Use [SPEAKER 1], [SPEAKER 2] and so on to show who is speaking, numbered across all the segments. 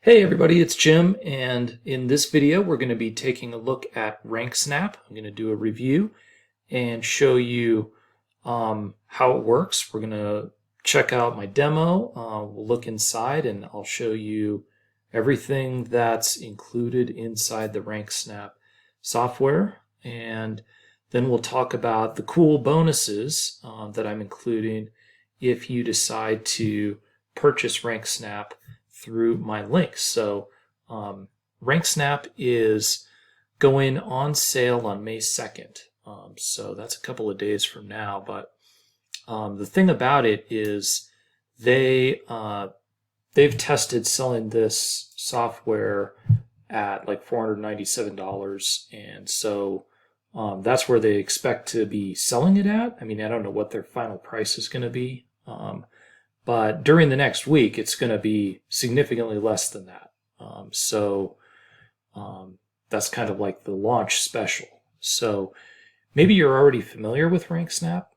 [SPEAKER 1] Hey everybody, it's Jim, and in this video we're going to be taking a look at Ranksnap. I'm going to do a review and show you how it works. We're going to check out my demo, we'll look inside, and I'll show you everything that's included inside the Ranksnap software. And then we'll talk about the cool bonuses that I'm including if you decide to purchase Ranksnap through my links. So Ranksnap is going on sale on May 2nd. So that's a couple of days from now. But the thing about it is they've tested selling this software at like $497, and so that's where they expect to be selling it at. I mean, I don't know what their final price is going to be. But during the next week, it's going to be significantly less than that. That's kind of like the launch special. So maybe you're already familiar with Ranksnap.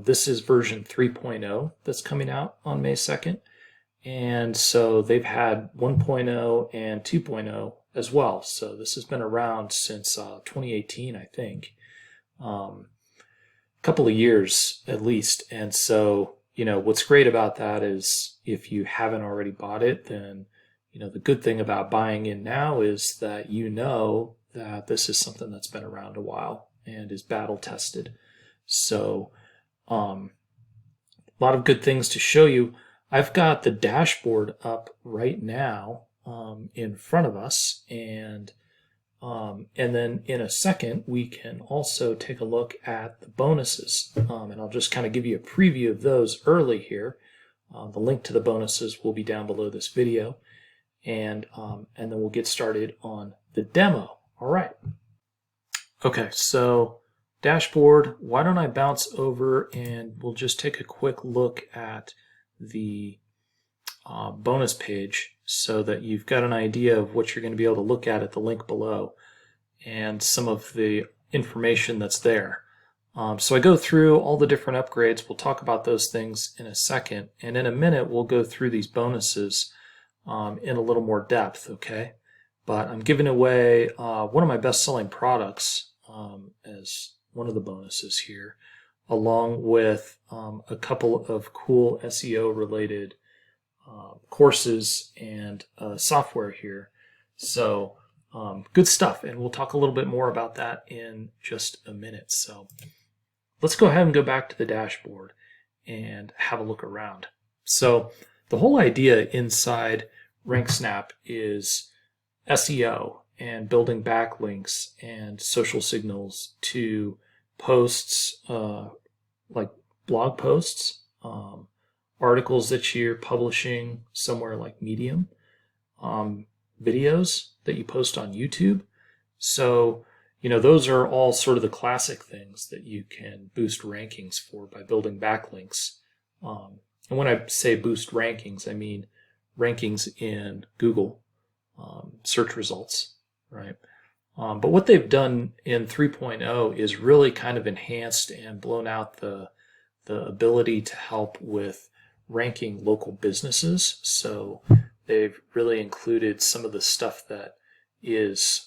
[SPEAKER 1] This is version 3.0 that's coming out on May 2nd. And so they've had 1.0 and 2.0 as well. So this has been around since 2018, I think. A couple of years at least. And so what's great about that is if you haven't already bought it, then, the good thing about buying in now is that that this is something that's been around a while and is battle tested. So, a lot of good things to show you. I've got the dashboard up right now, in front of us, and then in a second, we can also take a look at the bonuses. And I'll just kind of give you a preview of those early here. The link to the bonuses will be down below this video. And then we'll get started on the demo. All right. Okay, so dashboard, why don't I bounce over and we'll just take a quick look at the bonus page so that you've got an idea of what you're going to be able to look at the link below and some of the information that's there. So I go through all the different upgrades. We'll talk about those things in a second, and in a minute we'll go through these bonuses in a little more depth, okay? But I'm giving away one of my best-selling products as one of the bonuses here, along with a couple of cool SEO-related courses and software here. So good stuff, and we'll talk a little bit more about that in just a minute. So let's go ahead and go back to the dashboard and have a look around. So the whole idea inside Ranksnap is SEO and building backlinks and social signals to posts like blog posts, articles that you're publishing somewhere like Medium, videos that you post on YouTube. So, those are all sort of the classic things that you can boost rankings for by building backlinks. And when I say boost rankings, I mean rankings in Google search results, right? But what they've done in 3.0 is really kind of enhanced and blown out the ability to help with ranking local businesses. So they've really included some of the stuff that is,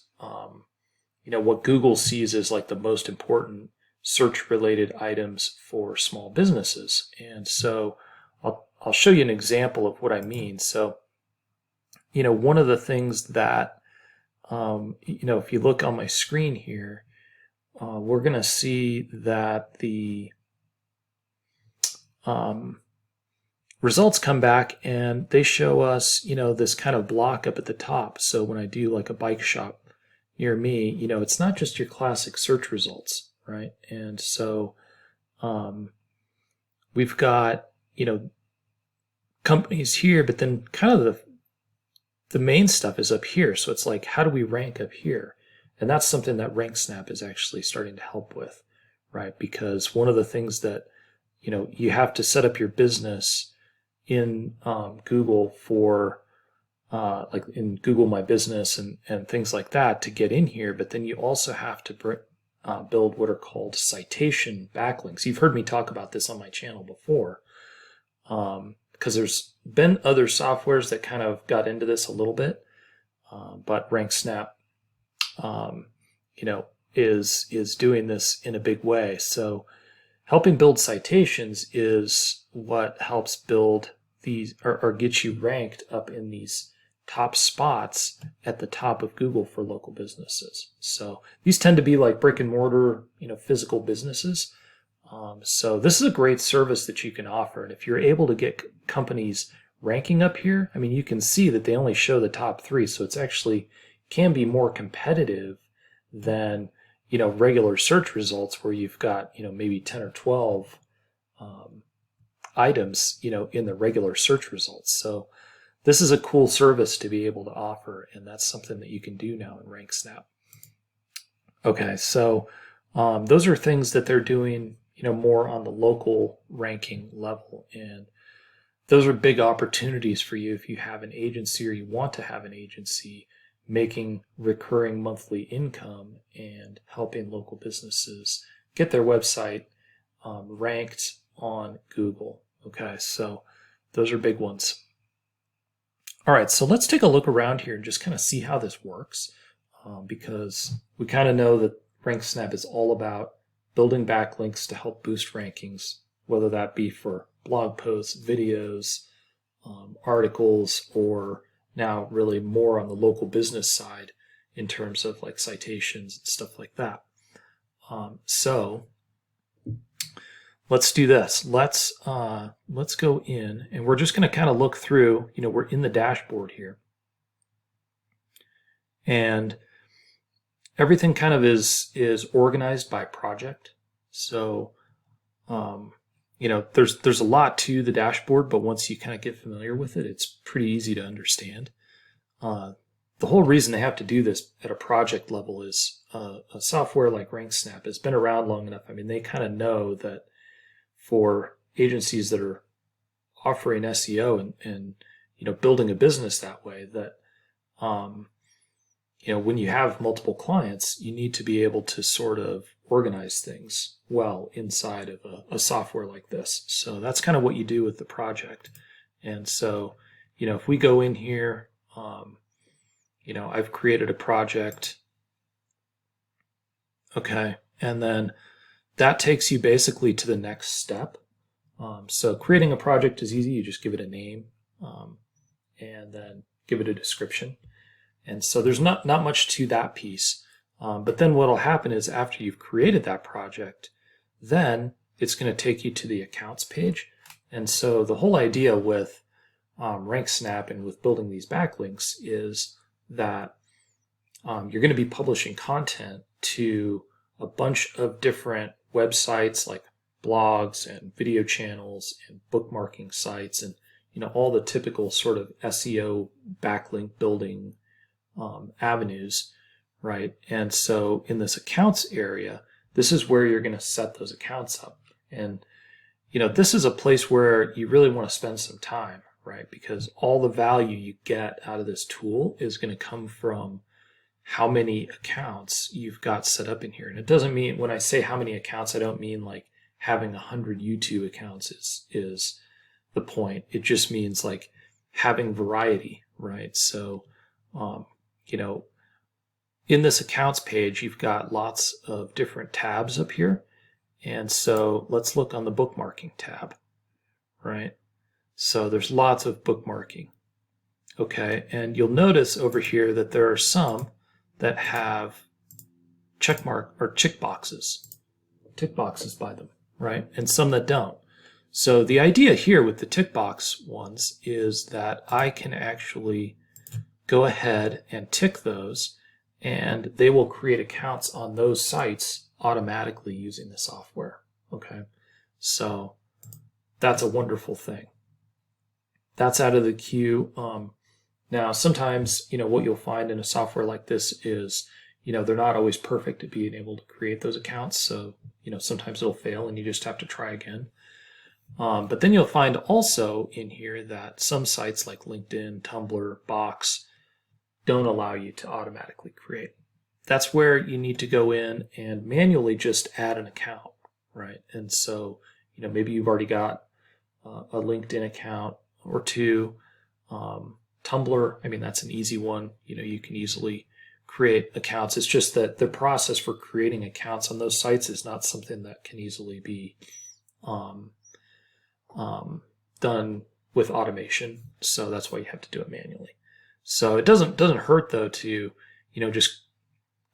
[SPEAKER 1] what Google sees as like the most important search-related items for small businesses. And so I'll show you an example of what I mean. So, one of the things that, if you look on my screen here, we're going to see that the results come back and they show us, this kind of block up at the top. So when I do like a bike shop near me, it's not just your classic search results, right? And so we've got, companies here, but then kind of the main stuff is up here. So it's like, how do we rank up here? And that's something that Ranksnap is actually starting to help with, right? Because one of the things that, you have to set up your business in Google for like in Google My Business and things like that to get in here, but then you also have to build what are called citation backlinks. You've heard me talk about this on my channel before. because there's been other softwares that kind of got into this a little bit, but Ranksnap, is doing this in a big way. So helping build citations is what helps build these or get you ranked up in these top spots at the top of Google for local businesses. So these tend to be like brick and mortar, physical businesses. So this is a great service that you can offer. And if you're able to get companies ranking up here, I mean, you can see that they only show the top 3. So it's actually can be more competitive than, regular search results where you've got, maybe 10 or 12 items, in the regular search results. So this is a cool service to be able to offer, and that's something that you can do now in Ranksnap. Okay, so those are things that they're doing, more on the local ranking level, and those are big opportunities for you if you have an agency or you want to have an agency making recurring monthly income and helping local businesses get their website ranked on Google. Okay, so those are big ones. All right, so let's take a look around here and just kind of see how this works, because we kind of know that Ranksnap is all about building backlinks to help boost rankings, whether that be for blog posts, videos, articles, or now really more on the local business side in terms of like citations and stuff like that. So let's do this. Let's go in, and we're just going to kind of look through. We're in the dashboard here, and everything kind of is organized by project. So there's a lot to the dashboard, but once you kind of get familiar with it, it's pretty easy to understand. The whole reason they have to do this at a project level is a software like Ranksnap has been around long enough. I mean, they kind of know that for agencies that are offering SEO and building a business that way, that when you have multiple clients, you need to be able to sort of organize things well inside of a software like this. So that's kind of what you do with the project. And so, if we go in here, I've created a project. Okay. And then that takes you basically to the next step. So creating a project is easy. You just give it a name and then give it a description. And so there's not much to that piece. But then what will happen is after you've created that project, then it's going to take you to the accounts page. And so the whole idea with Ranksnap and with building these backlinks is that you're going to be publishing content to a bunch of different websites like blogs and video channels and bookmarking sites and all the typical sort of SEO backlink building avenues, right? And so in this accounts area, this is where you're going to set those accounts up. And this is a place where you really want to spend some time, right? Because all the value you get out of this tool is going to come from how many accounts you've got set up in here. And it doesn't mean, when I say how many accounts, I don't mean like having 100 YouTube accounts is the point. It just means like having variety, right? So, in this accounts page, you've got lots of different tabs up here. And so let's look on the bookmarking tab, right? So there's lots of bookmarking. Okay, and you'll notice over here that there are some that have tick boxes by them, right? And some that don't. So the idea here with the tick box ones is that I can actually go ahead and tick those, and they will create accounts on those sites automatically using the software. Okay, so that's a wonderful thing. That's out of the queue. Now, sometimes, what you'll find in a software like this is, they're not always perfect at being able to create those accounts. So, sometimes it'll fail and you just have to try again. But then you'll find also in here that some sites like LinkedIn, Tumblr, Box don't allow you to automatically create. That's where you need to go in and manually just add an account, right? And so, maybe you've already got a LinkedIn account or two. Tumblr, I mean, that's an easy one. You can easily create accounts. It's just that the process for creating accounts on those sites is not something that can easily be done with automation. So that's why you have to do it manually. So it doesn't hurt though to just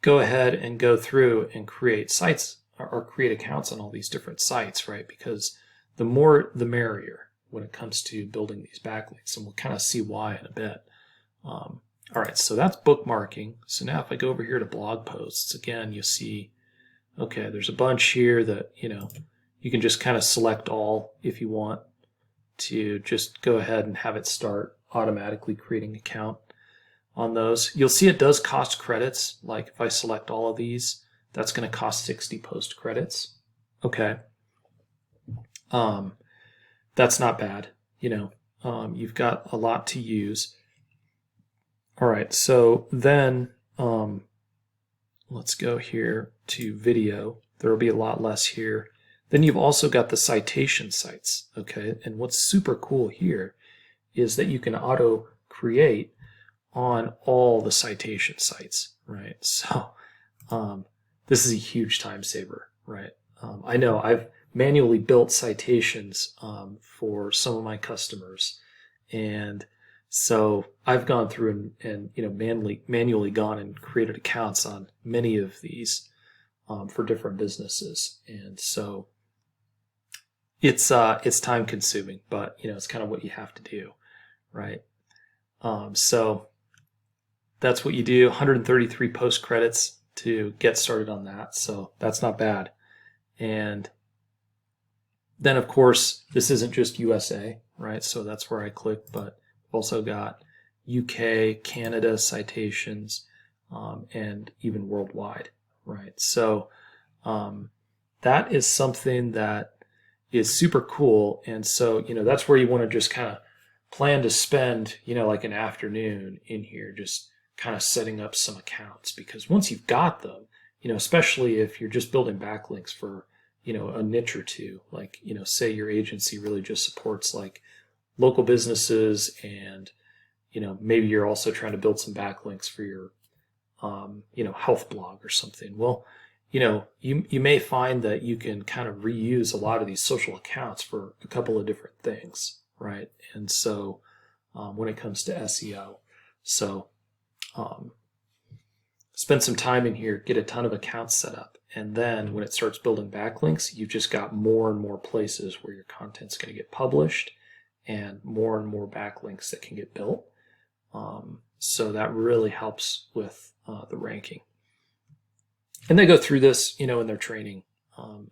[SPEAKER 1] go ahead and go through and create sites or create accounts on all these different sites, right? Because the more the merrier when it comes to building these backlinks, and we'll kind of see why in a bit. All right, so that's bookmarking. So now if I go over here to blog posts, again, you see, okay, there's a bunch here that, you can just kind of select all if you want to just go ahead and have it start automatically creating an account on those. You'll see it does cost credits. Like if I select all of these, that's going to cost 60 post credits. Okay. That's not bad. You've got a lot to use. All right, so then let's go here to video. There will be a lot less here. Then you've also got the citation sites, okay? And what's super cool here is that you can auto create on all the citation sites, right? So this is a huge time saver, right? I know I've manually built citations for some of my customers, and so I've gone through and manually gone and created accounts on many of these for different businesses, and so it's time consuming, but it's kind of what you have to do, right? So that's what you do. 133 post credits to get started on that, so that's not bad. And then of course this isn't just USA, right? So that's where I click, but also got UK, Canada citations, and even worldwide, right? So that is something that is super cool. And so, that's where you want to just kind of plan to spend, like an afternoon in here, just kind of setting up some accounts, because once you've got them, especially if you're just building backlinks for, a niche or two, like, say your agency really just supports like local businesses, and, maybe you're also trying to build some backlinks for your, health blog or something. Well, you may find that you can kind of reuse a lot of these social accounts for a couple of different things, right? And so when it comes to SEO, so spend some time in here, get a ton of accounts set up, and then when it starts building backlinks, you've just got more and more places where your content's going to get published, and more backlinks that can get built. So that really helps with the ranking. And they go through this, in their training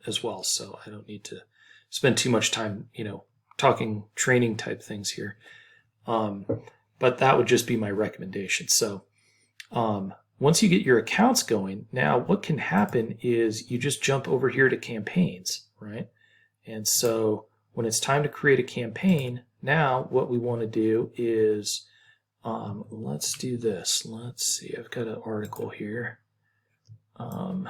[SPEAKER 1] as well. So I don't need to spend too much time, talking training type things here. But that would just be my recommendation. So once you get your accounts going, now what can happen is you just jump over here to campaigns, right? And so when it's time to create a campaign, now what we want to do is, let's do this. Let's see, I've got an article here. All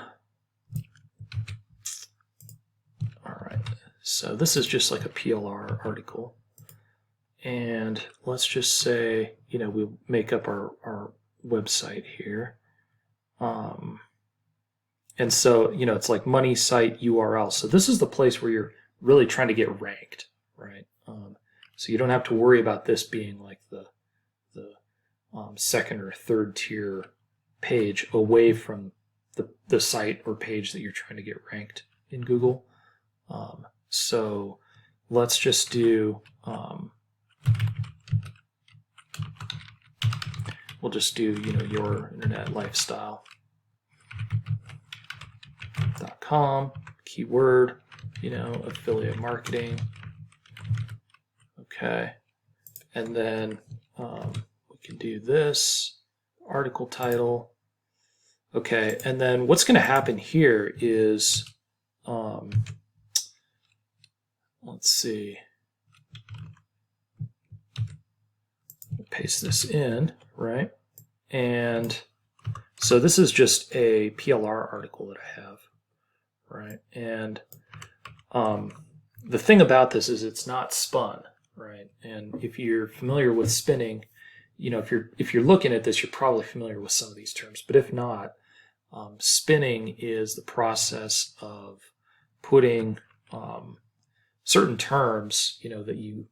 [SPEAKER 1] right, so this is just like a PLR article, and let's just say, we'll make up our website here. And so, it's like money site URL. So this is the place where you're really trying to get ranked, right? So you don't have to worry about this being like the second or third tier page away from the site or page that you're trying to get ranked in Google. So let's just do, we'll just do, your internet lifestyle.com, keyword, affiliate marketing. Okay. And then we can do this article title. Okay, and then what's going to happen here is, let's see, paste this in, right? And so this is just a PLR article that I have, right? And the thing about this is it's not spun, right? And if you're familiar with spinning, if you're looking at this, you're probably familiar with some of these terms. But if not, spinning is the process of putting certain terms, that you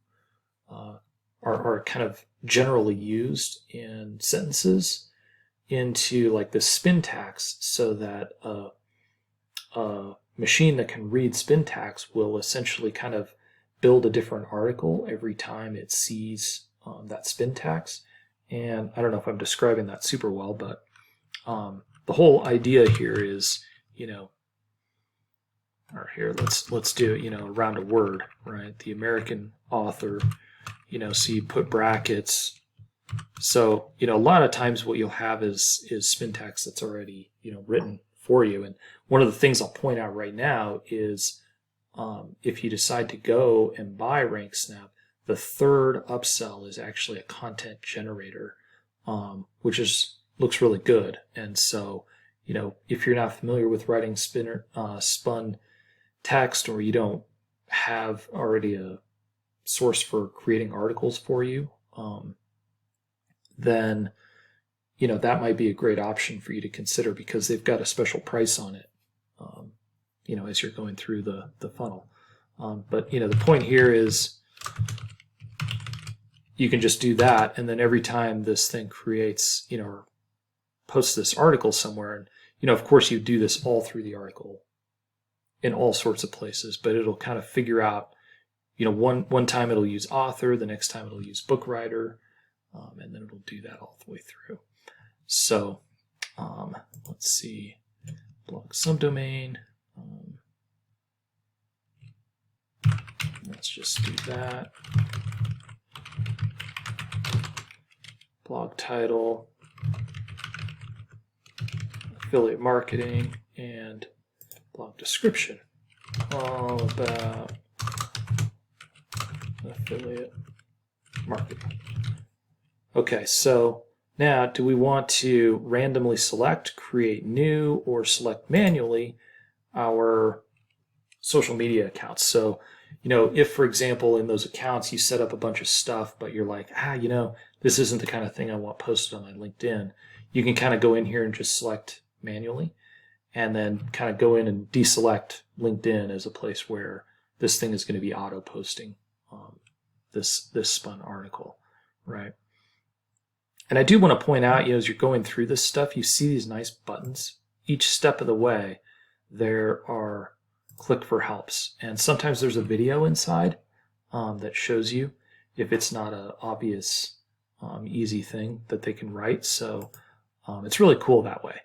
[SPEAKER 1] are kind of generally used in sentences into like the spin tax, so that a machine that can read spin tax will essentially kind of build a different article every time it sees that spin tax. And I don't know if I'm describing that super well, but the whole idea here is, or here, let's do it, around a word, right? The American author, so you put brackets. So, a lot of times what you'll have is spin tax that's already, written for you. And one of the things I'll point out right now is if you decide to go and buy Ranksnap, the third upsell is actually a content generator, which looks really good. And so, if you're not familiar with writing spun text, or you don't have already a source for creating articles for you, then that might be a great option for you to consider, because they've got a special price on it, as you're going through the funnel. But the point here is you can just do that, and then every time this thing creates, or posts this article somewhere, and of course you do this all through the article in all sorts of places, but it'll kind of figure out, one time it'll use author, the next time it'll use book writer, and then it'll do that all the way through. So let's see, blog subdomain. Let's just do that. Blog title, affiliate marketing, and blog description. All about affiliate marketing. Okay, so now do we want to randomly select, create new, or select manually our social media accounts? So, if, for example, in those accounts you set up a bunch of stuff, but you're like, this isn't the kind of thing I want posted on my LinkedIn, you can kind of go in here and just select manually, and then kind of go in and deselect LinkedIn as a place where this thing is going to be auto posting this spun article, right? And I do want to point out, as you're going through this stuff, you see these nice buttons. Each step of the way, there are click for helps. And sometimes there's a video inside that shows you if it's not an obvious, easy thing that they can write. So it's really cool that way,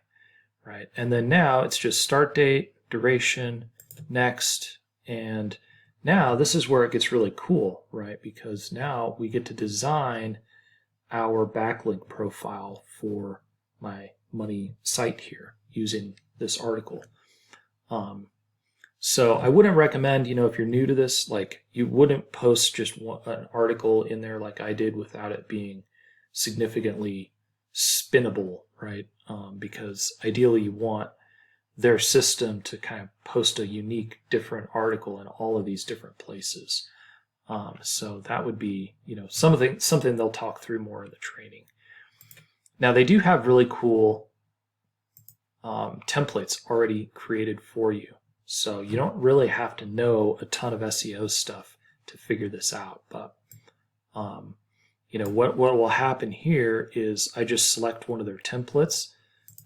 [SPEAKER 1] right? And then now it's just start date, duration, next, and now this is where it gets really cool, right? Because now we get to design our backlink profile for my money site here using this article. So I wouldn't recommend, if you're new to this, like you wouldn't post just an article in there like I did without it being significantly spinnable, right? Because ideally you want their system to kind of post a unique, different article in all of these different places. So that would be, something they'll talk through more in the training. Now they do have really cool templates already created for you. So you don't really have to know a ton of SEO stuff to figure this out. But, what will happen here is I just select one of their templates,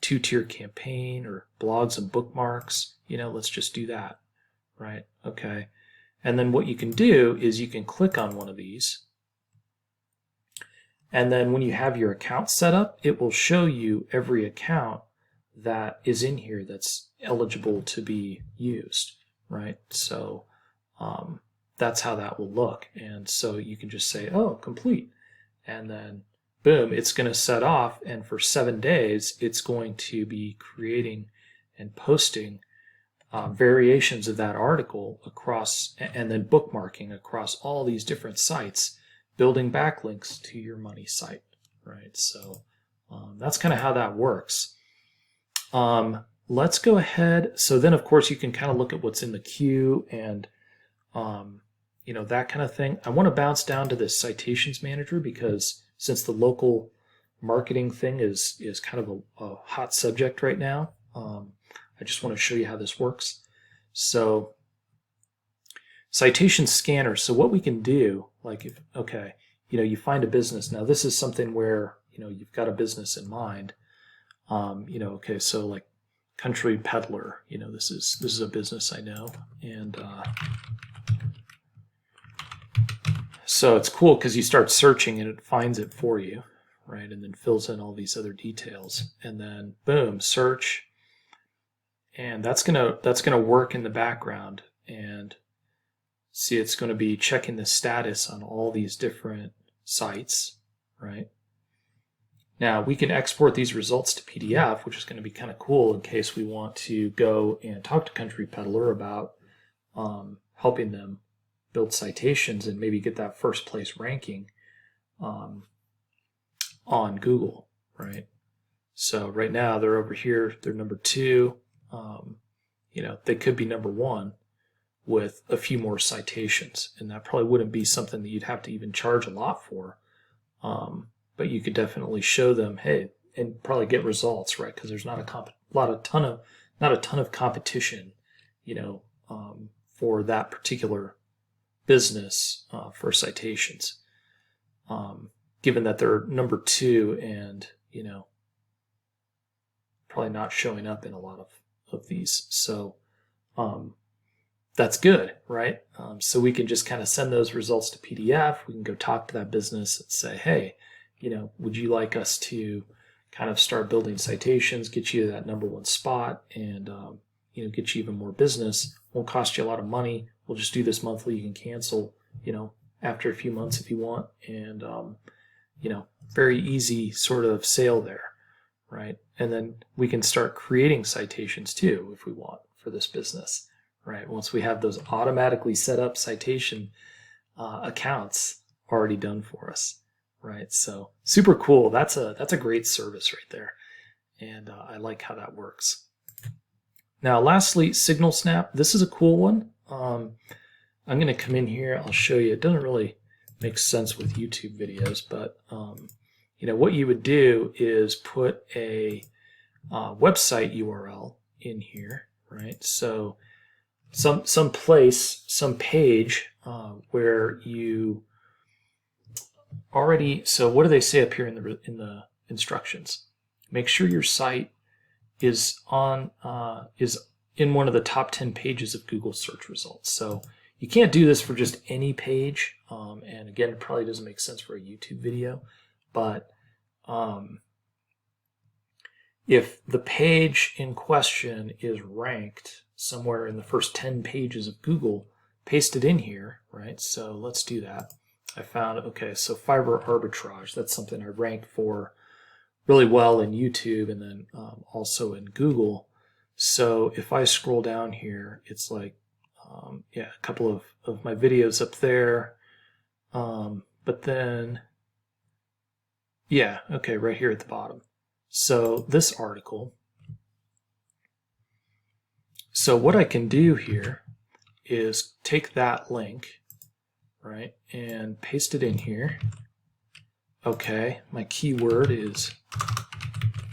[SPEAKER 1] 2-tier campaign or blogs and bookmarks. Let's just do that, right? Okay. And then what you can do is you can click on one of these. And then when you have your account set up, it will show you every account that is in here that's eligible to be used, right? So that's how that will look. And so you can just say, oh, complete. And then boom, it's going to set off. And for 7 days, it's going to be creating and posting variations of that article across, and then bookmarking across all these different sites, building backlinks to your money site, right? So that's kind of how that works. Let's go ahead. So then, of course, you can kind of look at what's in the queue and, that kind of thing. I want to bounce down to this Citations Manager because since the local marketing thing is kind of a hot subject right now, I just want to show you how this works. So Citation Scanner. So what we can do, like if, okay, you find a business. Now this is something where, you've got a business in mind. Okay, so like Country Peddler, this is a business I know. And so it's cool because you start searching and it finds it for you, right? And then fills in all these other details. And then boom, search. And that's gonna work in the background. And see, it's going to be checking the status on all these different sites, right? Now we can export these results to PDF, which is going to be kind of cool in case we want to go and talk to Country Peddler about helping them build citations and maybe get that first place ranking on Google, right? So right now they're over here, they're number 2. They could be number 1 with a few more citations, and that probably wouldn't be something that you'd have to even charge a lot for, but you could definitely show them, hey, and probably get results, right? Because there's not a ton of competition, for that particular business for citations, given that they're number 2 and probably not showing up in a lot of these. So that's good, right? So we can just kind of send those results to PDF. We can go talk to that business and say, hey, would you like us to kind of start building citations, get you to that number 1 spot, and get you even more business? Won't cost you a lot of money. We'll just do this monthly. You can cancel, after a few months if you want, and very easy sort of sale there, right? And then we can start creating citations too if we want for this business. Right, once we have those automatically set up citation accounts already done for us, right? So super cool. That's a great service right there, and I like how that works. Now, lastly, Signal Snap. This is a cool one. I'm going to come in here. I'll show you. It doesn't really make sense with YouTube videos, but what you would do is put a website URL in here, right? So some place, some page where you already. So what do they say up here in the instructions? Make sure your site is in one of the top 10 pages of Google search results. So you can't do this for just any page, and again, it probably doesn't make sense for a YouTube video, but if the page in question is ranked somewhere in the first 10 pages of Google, paste it in here, right? So let's do that. I found, okay, so fiber arbitrage, that's something I ranked for really well in YouTube and then also in Google. So if I scroll down here, it's like, a couple of my videos up there. But then, okay, right here at the bottom. So this article, so what I can do here is take that link, right, and paste it in here. Okay, my keyword is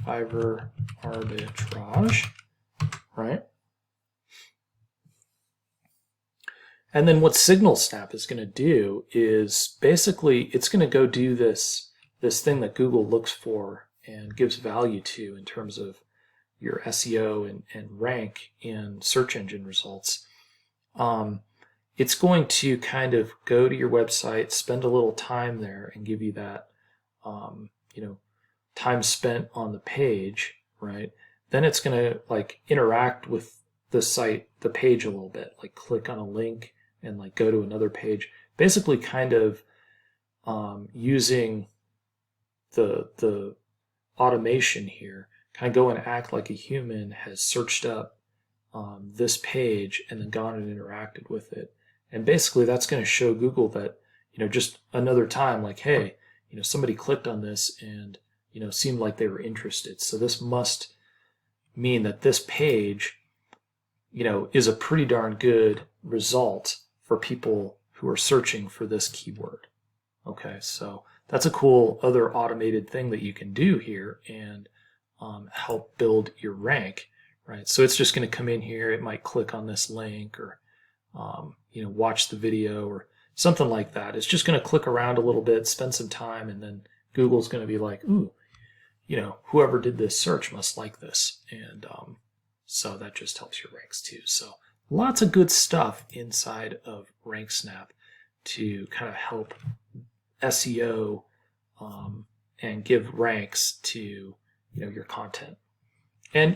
[SPEAKER 1] fiber arbitrage, right? And then what Signal Snap is going to do is basically it's going to go do this thing that Google looks for and gives value to in terms of your SEO and rank in search engine results. It's going to kind of go to your website, spend a little time there, and give you that, time spent on the page, right? Then it's going to like interact with the site, the page a little bit, like click on a link and like go to another page. Basically, kind of using the automation here, kind of go and act like a human has searched up this page and then gone and interacted with it. And basically that's going to show Google that, just another time, like, hey, somebody clicked on this and, seemed like they were interested. So this must mean that this page, is a pretty darn good result for people who are searching for this keyword. Okay, so that's a cool other automated thing that you can do here and help build your rank, right? So it's just going to come in here. It might click on this link or watch the video or something like that. It's just going to click around a little bit, spend some time, and then Google's going to be like, ooh, whoever did this search must like this. And so that just helps your ranks too. So lots of good stuff inside of Ranksnap to kind of help SEO and give ranks to your content. And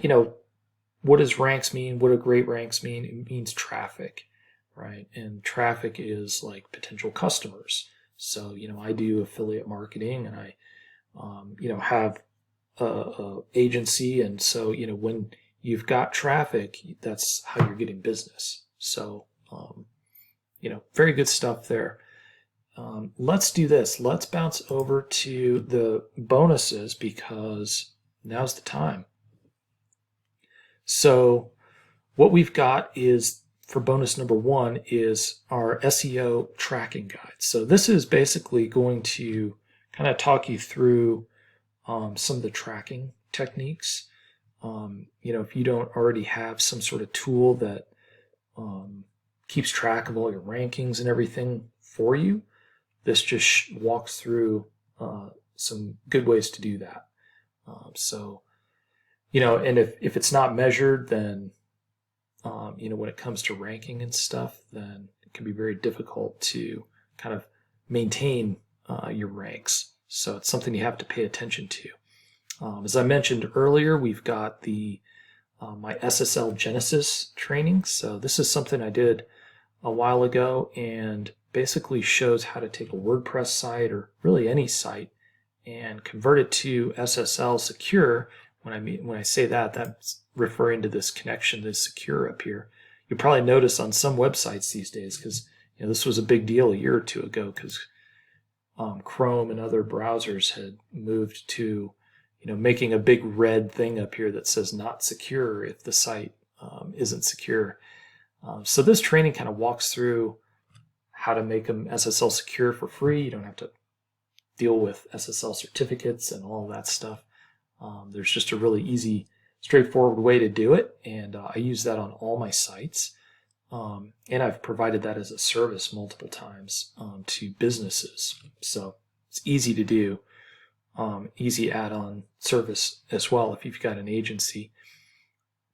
[SPEAKER 1] what does ranks mean? What do great ranks mean? It means traffic, right? And traffic is like potential customers. So I do affiliate marketing, and I have a agency, and so when you've got traffic, that's how you're getting business. So very good stuff there. Let's do this. Let's bounce over to the bonuses because now's the time. So what we've got is, for bonus number 1, is our SEO tracking guide. So this is basically going to kind of talk you through some of the tracking techniques. If you don't already have some sort of tool that keeps track of all your rankings and everything for you, this just walks through some good ways to do that. And if it's not measured, then when it comes to ranking and stuff, then it can be very difficult to kind of maintain your ranks. So it's something you have to pay attention to. As I mentioned earlier, we've got the my Ssl Genesis training. So this is something I did a while ago, and basically shows how to take a WordPress site, or really any site, and convert it to SSL secure. When I say that, that's referring to this connection, this secure up here. You'll probably notice on some websites these days, because this was a big deal a year or two ago, because Chrome and other browsers had moved to making a big red thing up here that says not secure if the site isn't secure. So this training kind of walks through how to make them SSL secure for free. You don't have to deal with SSL certificates and all of that stuff. There's just a really easy, straightforward way to do it, and I use that on all my sites. And I've provided that as a service multiple times to businesses. So it's easy to do, easy add-on service as well if you've got an agency.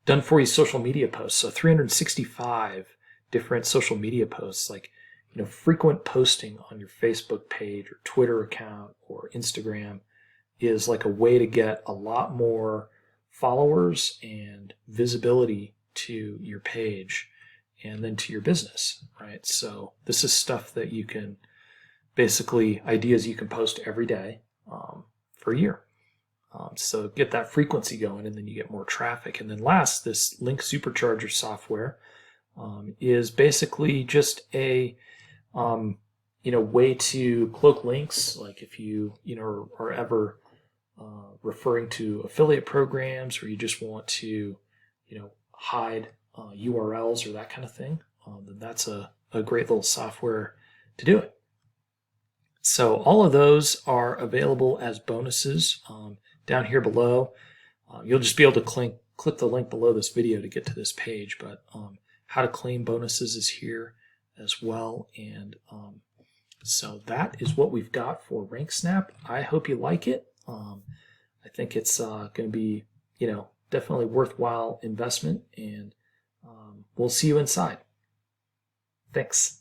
[SPEAKER 1] Done for you social media posts. So 365 different social media posts, like frequent posting on your Facebook page or Twitter account or Instagram is like a way to get a lot more followers and visibility to your page and then to your business, right? So this is stuff that you can basically, ideas you can post every day for a year. So get that frequency going, and then you get more traffic. And then last, this Link Supercharger software is basically just a way to cloak links. Like if you are ever referring to affiliate programs, or you just want to hide URLs or that kind of thing, then that's a great little software to do it. So all of those are available as bonuses down here below. You'll just be able to click the link below this video to get to this page, but how to claim bonuses is here as well. And so that is what we've got for Ranksnap. I hope you like it. I think it's going to be, definitely worthwhile investment, and we'll see you inside. Thanks.